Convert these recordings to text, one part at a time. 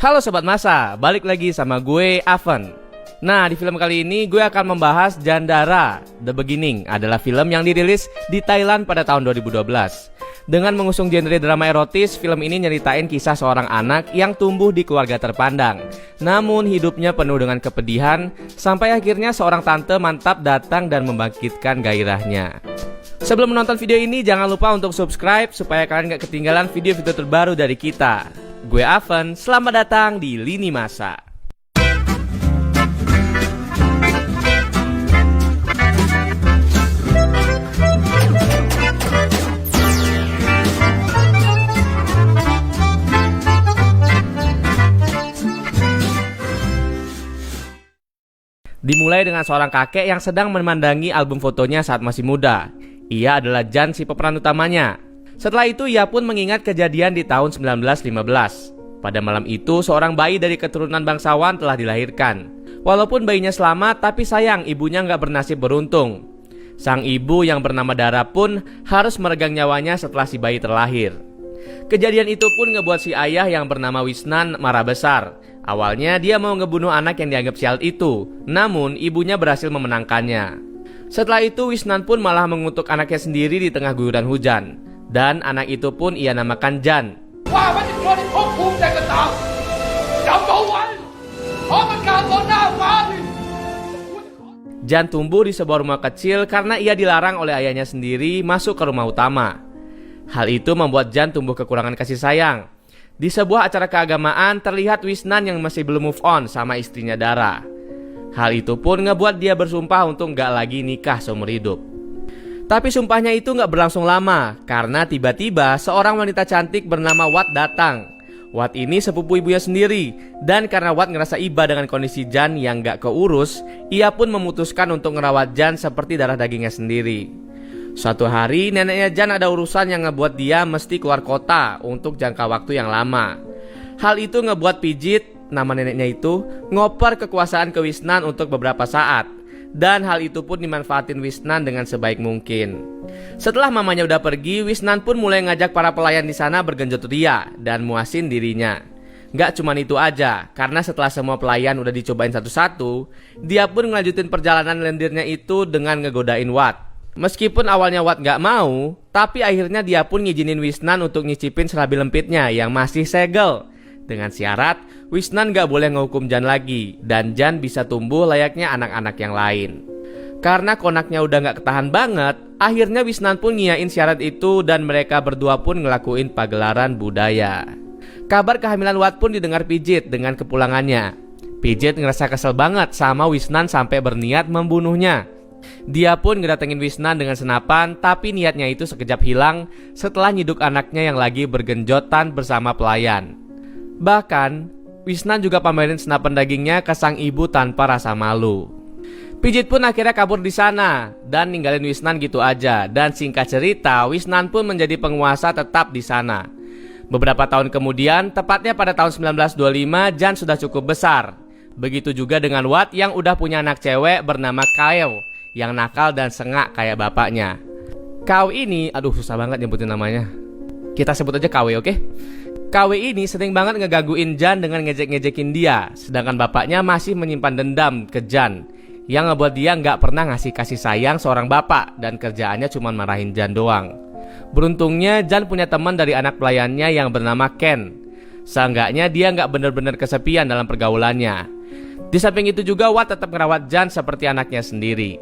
Halo Sobat Masa, balik lagi sama gue, Aven. Nah, di film kali ini gue akan membahas Jandara. The Beginning adalah film yang dirilis di Thailand pada tahun 2012. Dengan mengusung genre drama erotis, film ini nyeritain kisah seorang anak yang tumbuh di keluarga terpandang. Namun hidupnya penuh dengan kepedihan, sampai akhirnya seorang tante mantap datang dan membangkitkan gairahnya. Sebelum menonton video ini, jangan lupa untuk subscribe supaya kalian gak ketinggalan video-video terbaru dari kita. Gue Aven, selamat datang di Lini Masa. Dimulai dengan seorang kakek yang sedang memandangi album fotonya saat masih muda. Ia adalah Jan, si pemeran utamanya. Setelah itu ia pun mengingat kejadian di tahun 1915. Pada malam itu seorang bayi dari keturunan bangsawan telah dilahirkan. Walaupun bayinya selamat, tapi sayang ibunya nggak bernasib beruntung. Sang ibu yang bernama Dara pun harus meregang nyawanya setelah si bayi terlahir. Kejadian itu pun ngebuat si ayah yang bernama Wisnan marah besar. Awalnya dia mau ngebunuh anak yang dianggap sial itu, namun ibunya berhasil memenangkannya. Setelah itu Wisnan pun malah mengutuk anaknya sendiri di tengah guyuran hujan. Dan anak itu pun ia namakan Jan. Jan tumbuh di sebuah rumah kecil karena ia dilarang oleh ayahnya sendiri masuk ke rumah utama. Hal itu membuat Jan tumbuh kekurangan kasih sayang. Di sebuah acara keagamaan terlihat Wisnan yang masih belum move on sama istrinya Dara. Hal itu pun ngebuat dia bersumpah untuk gak lagi nikah seumur hidup. Tapi sumpahnya itu gak berlangsung lama, karena tiba-tiba seorang wanita cantik bernama Wat datang. Wat ini sepupu ibunya sendiri, dan karena Wat ngerasa iba dengan kondisi Jan yang gak keurus, ia pun memutuskan untuk ngerawat Jan seperti darah dagingnya sendiri. Suatu hari neneknya Jan ada urusan yang ngebuat dia mesti keluar kota untuk jangka waktu yang lama. Hal itu ngebuat Pijit, nama neneknya itu, ngoper kekuasaan ke Wisnan untuk beberapa saat. Dan hal itu pun dimanfaatin Wisnan dengan sebaik mungkin. Setelah mamanya udah pergi, Wisnan pun mulai ngajak para pelayan di sana bergenjot ria dan muasin dirinya. Gak cuman itu aja, karena setelah semua pelayan udah dicobain satu-satu, dia pun ngelanjutin perjalanan lendirnya itu dengan ngegodain Wat. Meskipun awalnya Wat gak mau, tapi akhirnya dia pun ngizinin Wisnan untuk nyicipin serabi lempitnya yang masih segel. Dengan syarat, Wisnan gak boleh ngehukum Jan lagi, dan Jan bisa tumbuh layaknya anak-anak yang lain. Karena konaknya udah gak ketahan banget, akhirnya Wisnan pun ngiyain syarat itu dan mereka berdua pun ngelakuin pagelaran budaya. Kabar kehamilan Wat pun didengar Pijit dengan kepulangannya. Pijit ngerasa kesel banget sama Wisnan sampai berniat membunuhnya. Dia pun ngedatengin Wisnan dengan senapan, tapi niatnya itu sekejap hilang setelah nyiduk anaknya yang lagi bergenjotan bersama pelayan. Bahkan, Wisnan juga pamerin senapan dagingnya ke sang ibu tanpa rasa malu. Pijit pun akhirnya kabur di sana dan ninggalin Wisnan gitu aja. Dan singkat cerita, Wisnan pun menjadi penguasa tetap di sana. Beberapa tahun kemudian, tepatnya pada tahun 1925, Jan sudah cukup besar. Begitu juga dengan Wat yang udah punya anak cewek bernama Kaew, yang nakal dan sengak kayak bapaknya. Kaew ini, aduh susah banget nyebutin namanya. Kita sebut aja KW, oke? KW ini sering banget ngegangguin Jan dengan ngejek-ngejekin dia, sedangkan bapaknya masih menyimpan dendam ke Jan, yang ngebuat dia nggak pernah ngasih kasih sayang seorang bapak dan kerjaannya cuma marahin Jan doang. Beruntungnya Jan punya teman dari anak pelayannya yang bernama Ken. Seenggaknya dia nggak bener-bener kesepian dalam pergaulannya. Di samping itu juga Wat tetap merawat Jan seperti anaknya sendiri.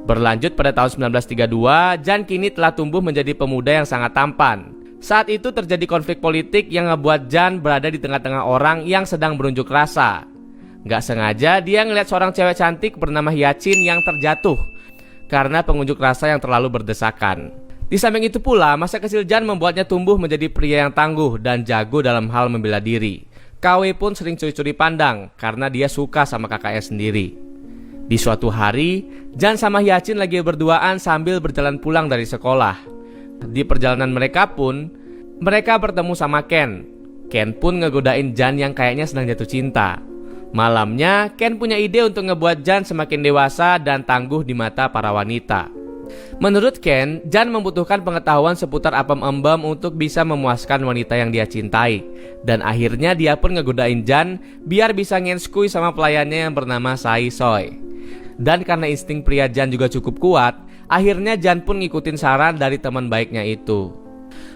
Berlanjut pada tahun 1932, Jan kini telah tumbuh menjadi pemuda yang sangat tampan. Saat itu terjadi konflik politik yang ngebuat Jan berada di tengah-tengah orang yang sedang berunjuk rasa. Gak sengaja dia ngeliat seorang cewek cantik bernama Hyacin yang terjatuh karena pengunjuk rasa yang terlalu berdesakan. Di samping itu pula, masa kecil Jan membuatnya tumbuh menjadi pria yang tangguh dan jago dalam hal membela diri. KW pun sering curi-curi pandang karena dia suka sama kakaknya sendiri. Di suatu hari, Jan sama Hyacin lagi berduaan sambil berjalan pulang dari sekolah. Di perjalanan mereka pun, mereka bertemu sama Ken. Ken pun ngegodain Jan yang kayaknya sedang jatuh cinta. Malamnya, Ken punya ide untuk ngebuat Jan semakin dewasa dan tangguh di mata para wanita. Menurut Ken, Jan membutuhkan pengetahuan seputar apem embem untuk bisa memuaskan wanita yang dia cintai. Dan akhirnya dia pun ngegodain Jan biar bisa ngenskui sama pelayannya yang bernama Sai Soy. Dan karena insting pria Jan juga cukup kuat, akhirnya Jan pun ngikutin saran dari teman baiknya itu.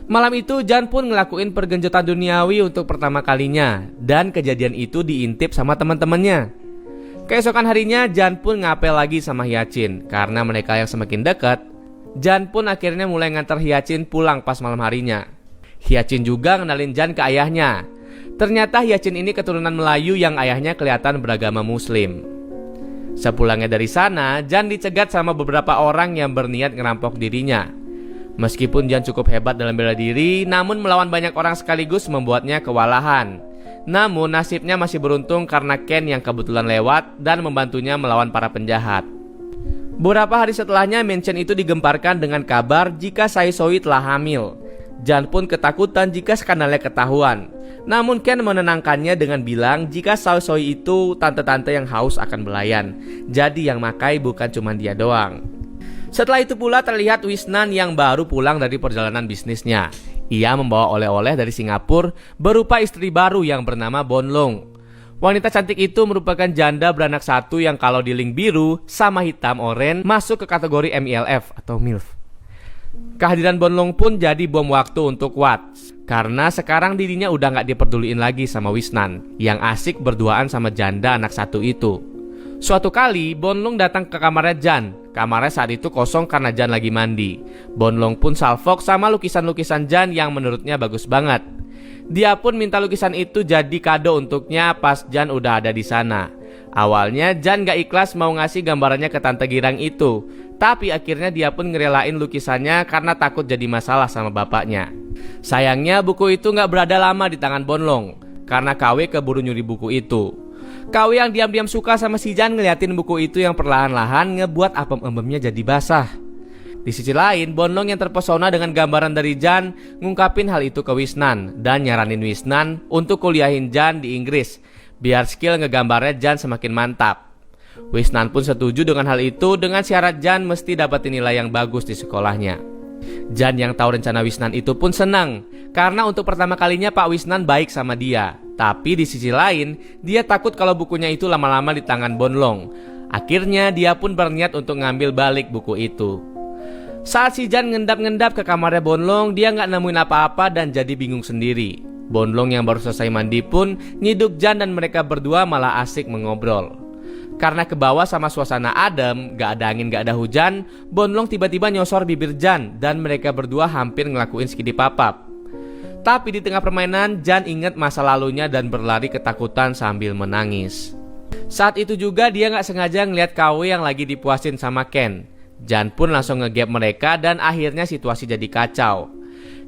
Malam itu Jan pun ngelakuin pergenjotan duniawi untuk pertama kalinya. Dan kejadian itu diintip sama teman-temannya. Keesokan harinya Jan pun ngapel lagi sama Hyacin. Karena mereka yang semakin dekat, Jan pun akhirnya mulai ngantar Hyacin pulang pas malam harinya. Hyacin juga ngenalin Jan ke ayahnya. Ternyata Hyacin ini keturunan Melayu yang ayahnya kelihatan beragama Muslim. Sepulangnya dari sana, Jan dicegat sama beberapa orang yang berniat ngerampok dirinya. Meskipun Jan cukup hebat dalam bela diri, namun melawan banyak orang sekaligus membuatnya kewalahan. Namun nasibnya masih beruntung karena Ken yang kebetulan lewat dan membantunya melawan para penjahat. Beberapa hari setelahnya mansion itu digemparkan dengan kabar jika Sai Soy telah hamil. Jan pun ketakutan jika skandalnya ketahuan. Namun Ken menenangkannya dengan bilang jika Sai Soy itu tante-tante yang haus akan belayan. Jadi yang makai bukan cuma dia doang. Setelah itu pula terlihat Wisnan yang baru pulang dari perjalanan bisnisnya. Ia membawa oleh-oleh dari Singapura berupa istri baru yang bernama Bonlong. Wanita cantik itu merupakan janda beranak satu yang kalau di link biru sama hitam oren masuk ke kategori MILF atau MILF. Kehadiran Bonlong pun jadi bom waktu untuk Watts. Karena sekarang dirinya udah gak diperduliin lagi sama Wisnan yang asik berduaan sama janda anak satu itu. Suatu kali Bonlong datang ke kamarnya Jan. Kamarnya saat itu kosong karena Jan lagi mandi. Bonlong pun salfok sama lukisan-lukisan Jan yang menurutnya bagus banget. Dia pun minta lukisan itu jadi kado untuknya pas Jan udah ada di sana. Awalnya Jan gak ikhlas mau ngasih gambarannya ke Tante Girang itu. Tapi akhirnya dia pun ngerelain lukisannya karena takut jadi masalah sama bapaknya. Sayangnya buku itu gak berada lama di tangan Bonlong karena KW keburu nyuri buku itu. KW yang diam-diam suka sama si Jan ngeliatin buku itu yang perlahan-lahan ngebuat apem embemnya jadi basah. Di sisi lain, Bonlong yang terpesona dengan gambaran dari Jan ngungkapin hal itu ke Wisnan dan nyaranin Wisnan untuk kuliahin Jan di Inggris biar skill ngegambarnya Jan semakin mantap. Wisnan pun setuju dengan hal itu dengan syarat Jan mesti dapetin nilai yang bagus di sekolahnya. Jan yang tahu rencana Wisnan itu pun senang karena untuk pertama kalinya Pak Wisnan baik sama dia. Tapi di sisi lain, dia takut kalau bukunya itu lama-lama di tangan Bonlong. Akhirnya dia pun berniat untuk ngambil balik buku itu. Saat si Jan ngendap-ngendap ke kamarnya Bonlong, dia nggak nemuin apa-apa dan jadi bingung sendiri. Bonlong yang baru selesai mandi pun nyiduk Jan dan mereka berdua malah asik mengobrol. Karena ke bawah sama suasana adem, gak ada angin gak ada hujan, Bonlong tiba-tiba nyosor bibir Jan dan mereka berdua hampir ngelakuin skidi papap. Tapi di tengah permainan, Jan ingat masa lalunya dan berlari ketakutan sambil menangis. Saat itu juga dia gak sengaja ngeliat KW yang lagi dipuasin sama Ken. Jan pun langsung ngegap mereka dan akhirnya situasi jadi kacau.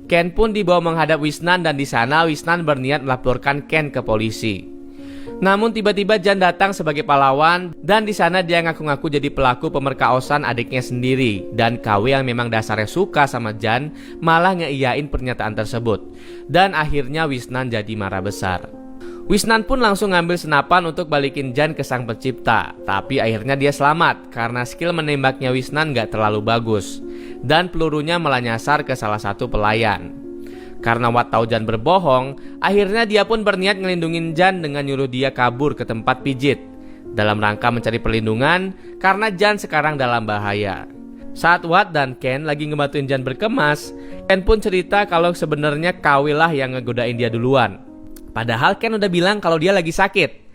Ken pun dibawa menghadap Wisnan dan di sana Wisnan berniat melaporkan Ken ke polisi. Namun tiba-tiba Jan datang sebagai pahlawan dan di sana dia ngaku-ngaku jadi pelaku pemerkaosan adiknya sendiri dan KW yang memang dasarnya suka sama Jan malah ngeiyain pernyataan tersebut. Dan akhirnya Wisnan jadi marah besar. Wisnan pun langsung ngambil senapan untuk balikin Jan ke sang pencipta. Tapi akhirnya dia selamat karena skill menembaknya Wisnan gak terlalu bagus dan pelurunya malah nyasar ke salah satu pelayan. Karena Watt tahu Jan berbohong, akhirnya dia pun berniat ngelindungin Jan dengan nyuruh dia kabur ke tempat pijit dalam rangka mencari perlindungan karena Jan sekarang dalam bahaya. Saat Watt dan Ken lagi ngebantuin Jan berkemas, Ken pun cerita kalau sebenarnya KW lah yang ngegodain dia duluan. Padahal Ken udah bilang kalau dia lagi sakit.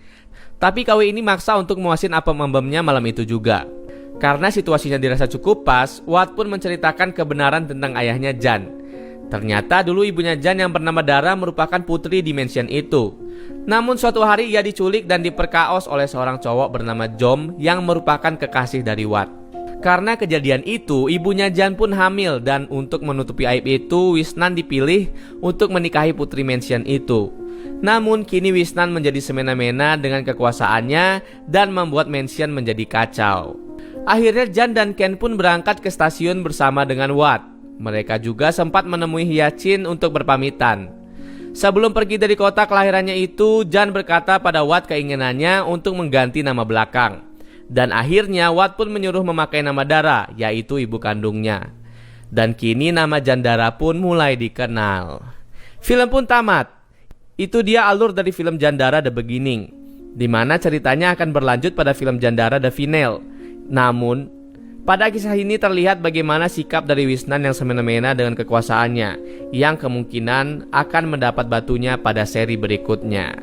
Tapi KW ini maksa untuk muasin apem embemnya malam itu juga. Karena situasinya dirasa cukup pas, Watt pun menceritakan kebenaran tentang ayahnya Jan. Ternyata dulu ibunya Jan yang bernama Dara merupakan putri di mansion itu. Namun suatu hari ia diculik dan diperkaos oleh seorang cowok bernama Jom yang merupakan kekasih dari Watt. Karena kejadian itu, ibunya Jan pun hamil dan untuk menutupi aib itu, Wisnan dipilih untuk menikahi putri mansion itu. Namun kini Wisnan menjadi semena-mena dengan kekuasaannya dan membuat mansion menjadi kacau. Akhirnya Jan dan Ken pun berangkat ke stasiun bersama dengan Watt. Mereka juga sempat menemui Hyacin untuk berpamitan. Sebelum pergi dari kota kelahirannya itu, Jan berkata pada Watt keinginannya untuk mengganti nama belakang. Dan akhirnya Watt pun menyuruh memakai nama Dara, yaitu ibu kandungnya. Dan kini nama Jandara pun mulai dikenal. Film pun tamat. Itu dia alur dari film Jandara The Beginning, di mana ceritanya akan berlanjut pada film Jandara The Finale. Namun, pada kisah ini terlihat bagaimana sikap dari Wisnan yang semena-mena dengan kekuasaannya, yang kemungkinan akan mendapat batunya pada seri berikutnya.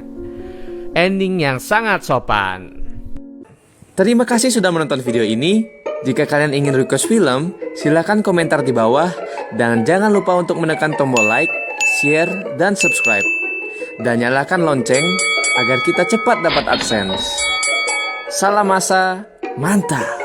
Ending yang sangat sopan. Terima kasih sudah menonton video ini. Jika kalian ingin request film, silahkan komentar di bawah. Dan jangan lupa untuk menekan tombol like, share, dan subscribe. Dan nyalakan lonceng agar kita cepat dapat AdSense. Salam masa, mantap!